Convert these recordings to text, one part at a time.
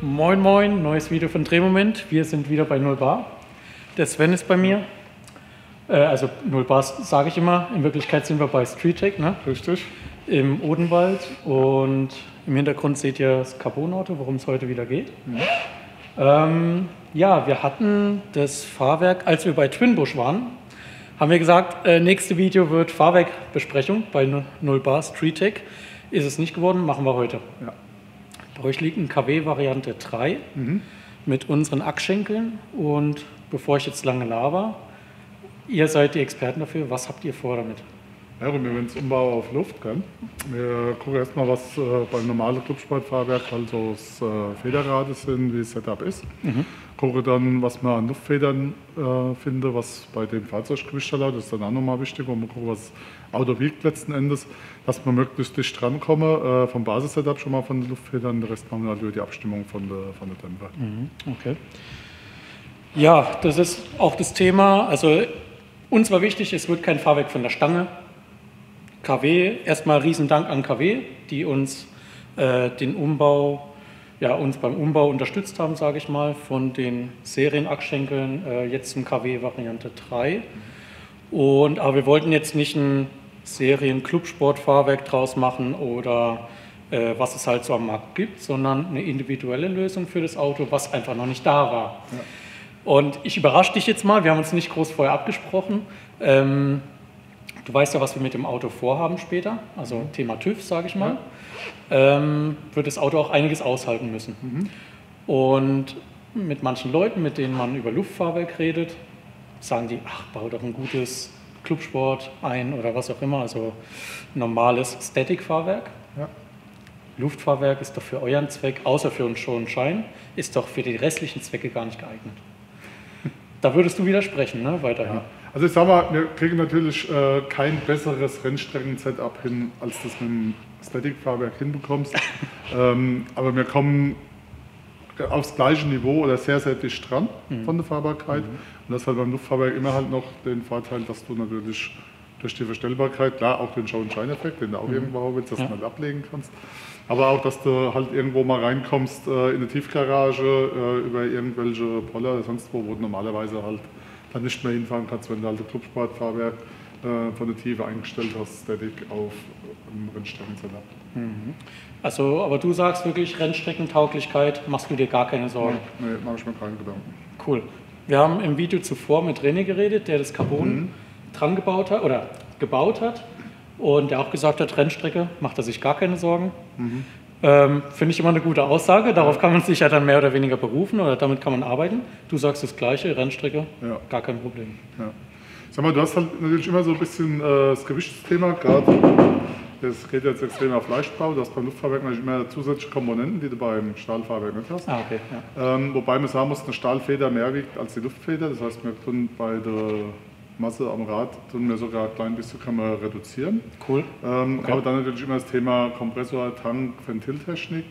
Moin Moin, neues Video von Drehmoment. Wir sind wieder bei 0 Bar. Der Sven ist bei mir. Also 0 Bar sage ich immer. In Wirklichkeit sind wir bei Street-Tech, ne? Richtig. Im Odenwald. Und im Hintergrund seht ihr das Carbon-Auto, worum es heute wieder geht. Ja, wir hatten das Fahrwerk, als wir bei Twinbush waren, haben wir gesagt, nächste Video wird Fahrwerkbesprechung bei 0 Bar Street-Tech. Ist es nicht geworden, machen wir heute. Ja. Bei euch liegt ein KW Variante 3 mit unseren Achsschenkeln. Und bevor ich jetzt lange laber, ihr seid die Experten dafür. Was habt ihr vor damit? Ja, und wir werden es Umbau auf Luft. Gell? Wir gucken erstmal, was beim normalen Clubsportfahrwerk also das Federrad sind, wie das Setup ist. Gucke dann, was man an Luftfedern finde, was bei dem Fahrzeuggewicht erlaubt. Das ist dann auch nochmal wichtig, wo man guckt, was das Auto wiegt letzten Endes, dass man möglichst dicht drankomme vom Basissetup schon mal von den Luftfedern. Den Rest machen wir halt über die Abstimmung von der Dämpfer. Okay. Ja, das ist auch das Thema. Also uns war wichtig, es wird kein Fahrwerk von der Stange. KW, erstmal riesen Dank an KW, die uns den Umbau, ja, uns beim Umbau unterstützt haben, sage ich mal, von den Serienachsschenkeln jetzt zum KW Variante 3. Aber wir wollten jetzt nicht ein Serien-Clubsport-Fahrwerk draus machen oder was es halt so am Markt gibt, sondern eine individuelle Lösung für das Auto, was einfach noch nicht da war. Ja. Und ich überrasche dich jetzt mal, wir haben uns nicht groß vorher abgesprochen. Du weißt ja, was wir mit dem Auto vorhaben später, also Thema TÜV, sage ich mal. Wird das Auto auch einiges aushalten müssen. Und mit manchen Leuten, mit denen man über Luftfahrwerk redet, sagen die, ach, bau doch ein gutes Clubsport ein oder was auch immer, also normales Static-Fahrwerk. Ja. Luftfahrwerk ist doch für euren Zweck, außer für uns schon Schein, ist doch für die restlichen Zwecke gar nicht geeignet. Da würdest du widersprechen, ne? Weiterhin. Ja. Also ich sag mal, wir kriegen natürlich kein besseres Rennstrecken-Setup hin, als das mit dem Static-Fahrwerk hinbekommst. Aber wir kommen aufs gleiche Niveau oder sehr, sehr dicht dran von der Fahrbarkeit. Und das hat beim Luftfahrwerk immer halt noch den Vorteil, dass du natürlich durch die Verstellbarkeit, klar auch den Show-and-Shine-Effekt, den du auch irgendwo haben willst, dass du mal ablegen kannst. Aber auch, dass du halt irgendwo mal reinkommst in eine Tiefgarage über irgendwelche Poller oder sonst wo du normalerweise halt dann nicht mehr hinfahren kannst, wenn du halt ein Clubsportfahrwerk von der Tiefe eingestellt hast, Static auf einem Rennstrecken-Setup. Also, aber du sagst wirklich, Rennstreckentauglichkeit, machst du dir gar keine Sorgen? Nee, mache ich mir keine Gedanken. Cool. Wir haben im Video zuvor mit René geredet, der das Carbon dran gebaut hat oder gebaut hat und der auch gesagt hat, Rennstrecke, macht er sich gar keine Sorgen. Finde ich immer eine gute Aussage, darauf kann man sich ja dann mehr oder weniger berufen oder damit kann man arbeiten. Du sagst das Gleiche, Rennstrecke, gar kein Problem. Ja. Sag mal, du hast halt natürlich immer so ein bisschen das Gewichtsthema, gerade das geht jetzt extrem auf Leichtbau, du hast beim Luftfahrwerk natürlich immer zusätzliche Komponenten, die du beim Stahlfahrwerk nicht hast. Okay, wobei man sagen muss, eine Stahlfeder mehr wiegt als die Luftfeder, das heißt, wir tun bei der Masse am Rad tun wir sogar ein klein bisschen kann man reduzieren. Cool. Okay. Aber dann natürlich immer das Thema Kompressor, Tank, Ventiltechnik.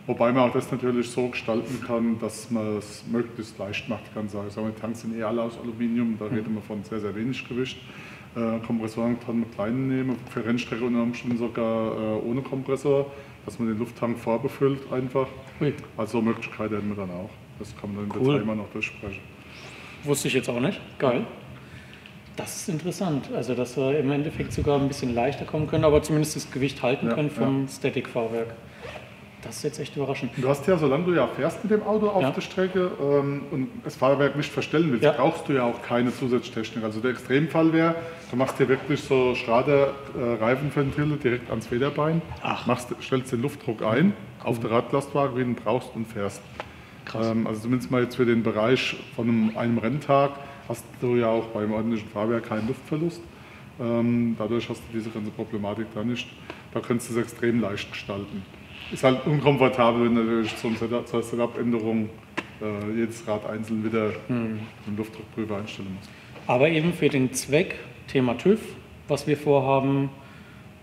Wobei man auch das natürlich so gestalten kann, dass man es möglichst leicht macht. Ich kann sagen, die Tanks sind alle aus Aluminium, da reden wir von sehr, sehr wenig Gewicht. Kompressoren kann man kleine nehmen, für Rennstrecke unter Umständen sogar ohne Kompressor, dass man den Lufttank vorbefüllt einfach. Also Möglichkeiten hätten wir dann auch. Das kann man dann im Detail mal noch durchsprechen. Wusste ich jetzt auch nicht. Geil. Das ist interessant, also dass wir im Endeffekt sogar ein bisschen leichter kommen können, aber zumindest das Gewicht halten können vom Static-Fahrwerk. Das ist jetzt echt überraschend. Du hast ja, solange du ja fährst mit dem Auto auf der Strecke und das Fahrwerk nicht verstellen willst, brauchst du ja auch keine Zusatztechnik. Also der Extremfall wäre, du machst dir wirklich so Schrader-Reifenventile direkt ans Federbein, stellst den Luftdruck ein auf der Radlastwagen, wie du ihn brauchst und fährst. Krass. Also zumindest mal jetzt für den Bereich von einem Renntag hast du ja auch beim ordentlichen Fahrwerk keinen Luftverlust. Dadurch hast du diese ganze Problematik da nicht. Da kannst du es extrem leicht gestalten. Ist halt unkomfortabel, wenn natürlich zur Setup-Änderung jedes Rad einzeln wieder den Luftdruckprüfer einstellen muss. Aber eben für den Zweck, Thema TÜV, was wir vorhaben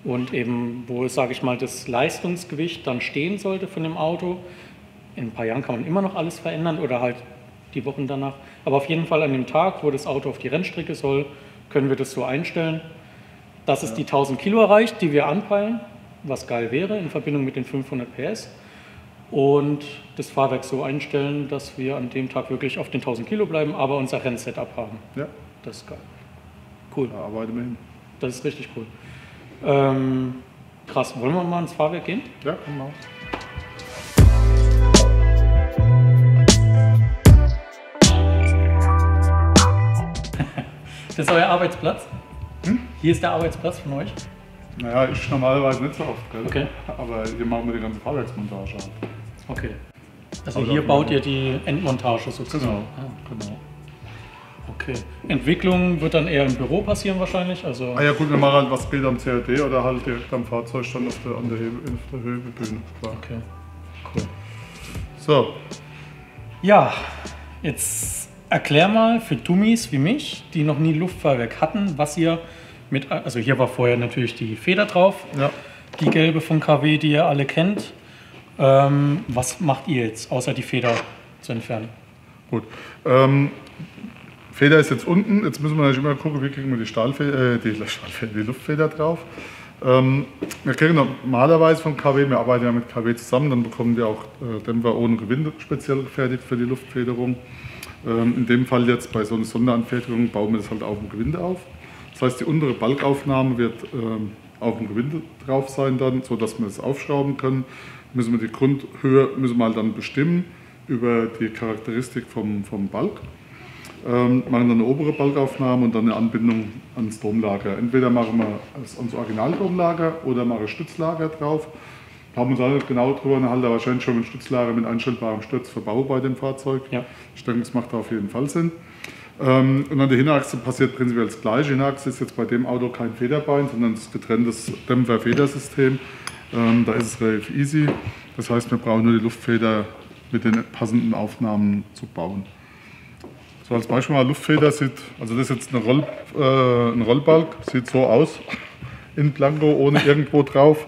und eben, wo, sage ich mal, das Leistungsgewicht dann stehen sollte von dem Auto. In ein paar Jahren kann man immer noch alles verändern oder halt die Wochen danach. Aber auf jeden Fall an dem Tag, wo das Auto auf die Rennstrecke soll, können wir das so einstellen, dass es die 1000 Kilo erreicht, die wir anpeilen, was geil wäre in Verbindung mit den 500 PS. und das Fahrwerk so einstellen, dass wir an dem Tag wirklich auf den 1000 Kilo bleiben, aber unser Rennsetup haben. Ja. Das ist geil. Cool. Da arbeiten wir hin. Das ist richtig cool. Krass, wollen wir mal ins Fahrwerk gehen? Ja, genau. Das ist euer Arbeitsplatz? Hier ist der Arbeitsplatz von euch? Naja, ich normalerweise nicht so oft, gell? Okay. Aber hier machen wir die ganze Fahrwerksmontage halt. Okay. Also hier baut ihr die Endmontage sozusagen? Genau. Genau. Okay. Entwicklung wird dann eher im Büro passieren wahrscheinlich? Also Ja gut, wir machen halt was später am CAD oder halt direkt am Fahrzeugstand auf der Hebebühne. Okay, cool. So. Ja, jetzt erklär mal für Dummies wie mich, die noch nie Luftfahrwerk hatten, was ihr mit, also hier war vorher natürlich die Feder drauf, Ja. die gelbe von KW, die ihr alle kennt. Was macht ihr jetzt, außer die Feder zu entfernen? Gut. Feder ist jetzt unten. Jetzt müssen wir natürlich immer gucken, wie kriegen wir die Luftfeder drauf. Wir kriegen normalerweise von KW, wir arbeiten ja mit KW zusammen, dann bekommen wir auch Dämpfer ohne Gewinde speziell gefertigt für die Luftfederung. In dem Fall jetzt bei so einer Sonderanfertigung bauen wir das halt auf dem Gewinde auf. Das heißt, die untere Balkaufnahme wird auf dem Gewinde drauf sein dann, sodass wir es aufschrauben können. Müssen wir die Grundhöhe halt dann bestimmen über die Charakteristik vom Balk. Machen dann eine obere Balkaufnahme und dann eine Anbindung ans Domlager. Entweder machen wir es ans Originaldomlager oder machen ein Stützlager drauf. Haben uns alle genau drüber unterhalten, da wahrscheinlich schon ein Stützlager mit einstellbarem Sturz verbauen bei dem Fahrzeug. Ja. Ich denke, das macht da auf jeden Fall Sinn. Und an der Hinterachse passiert prinzipiell das Gleiche. Hinterachse ist jetzt bei dem Auto kein Federbein, sondern das getrenntes Dämpfer-Federsystem. Da ist es relativ easy. Das heißt, wir brauchen nur die Luftfeder mit den passenden Aufnahmen zu bauen. So als Beispiel mal Luftfeder sieht, also das ist jetzt ein Rollbalk, sieht so aus, in Blanco, ohne irgendwo drauf.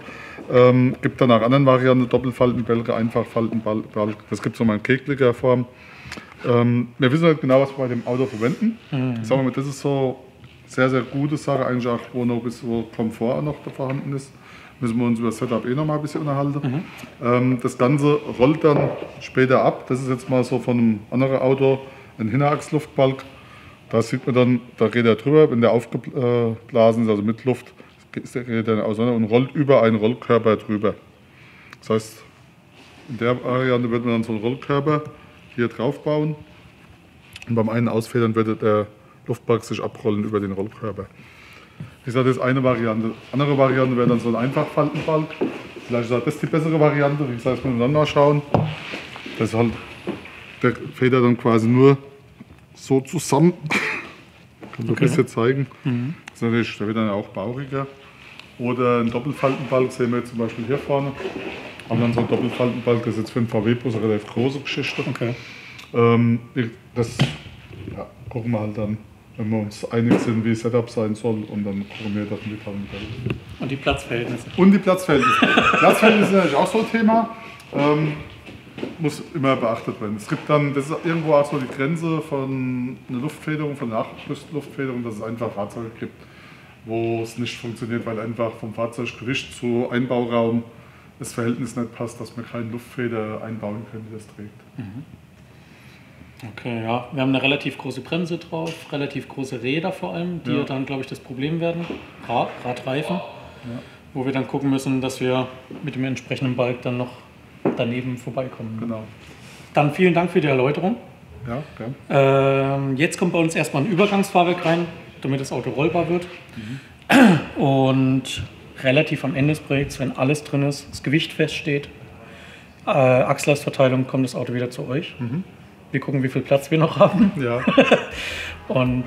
Gibt dann auch anderen Varianten, Doppelfaltenbälge, Einfachfaltenbalg, das gibt es nochmal in kegeliger Form. Wir wissen halt genau, was wir bei dem Auto verwenden. Sagen wir mal, das ist so sehr, sehr gute Sache, eigentlich auch, wo noch ein bisschen Komfort noch da vorhanden ist. Müssen wir uns über das Setup noch mal ein bisschen unterhalten. Das Ganze rollt dann später ab. Das ist jetzt mal so von einem anderen Auto ein Hinterachsluftbalg. Da sieht man dann, da geht er drüber, wenn der aufgeblasen ist, also mit Luft, geht er dann auseinander und rollt über einen Rollkörper drüber. Das heißt, in der Variante wird man dann so einen Rollkörper hier drauf bauen und beim einen Ausfedern wird der Luftbalg sich abrollen über den Rollkörper. Wie gesagt, das ist eine Variante. Andere Variante wäre dann so ein Einfachfaltenbalg. Vielleicht ist das die bessere Variante. Wie gesagt, das müssen wir dann mal schauen. Das ist halt der Feder dann quasi nur so zusammen. Kann ich das jetzt zeigen. Das ist natürlich, der wird dann auch bauchiger. Oder ein Doppelfaltenbalg sehen wir jetzt zum Beispiel hier vorne. Haben dann so ein Doppelfaltenbalg, das ist jetzt für einen VW-Bus eine relativ große Geschichte. Okay. Das gucken wir halt dann, wenn wir uns einig sind, wie Setup sein soll, und dann gucken wir das mit haben. Und die Platzverhältnisse. Und die Platzverhältnisse. Platzverhältnisse sind natürlich auch so ein Thema. Muss immer beachtet werden. Es gibt dann, das ist irgendwo auch so die Grenze von einer Luftfederung, von einer Luftfederung, dass es einfach Fahrzeuge gibt, wo es nicht funktioniert, weil einfach vom Fahrzeuggewicht zu Einbauraum das Verhältnis nicht passt, dass man keine Luftfeder einbauen können, die das trägt. Okay, ja. Wir haben eine relativ große Bremse drauf, relativ große Räder vor allem, die ja dann, glaube ich, das Problem werden. Radreifen, wo wir dann gucken müssen, dass wir mit dem entsprechenden Balk dann noch daneben vorbeikommen. Genau. Dann vielen Dank für die Erläuterung. Ja, gern. Jetzt kommt bei uns erstmal ein Übergangsfahrwerk rein, damit das Auto rollbar wird. Und relativ am Ende des Projekts, wenn alles drin ist, das Gewicht feststeht, Achslastverteilung, kommt das Auto wieder zu euch. Wir gucken, wie viel Platz wir noch haben. Ja. Und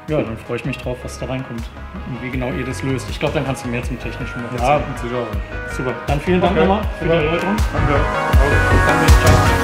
ja, dann freue ich mich drauf, was da reinkommt und wie genau ihr das löst. Ich glaube, dann kannst du mehr zum Technischen noch erzählen. Ja, sicher. Super. Dann vielen Dank nochmal für die Erläuterung. Danke. Danke. Ciao.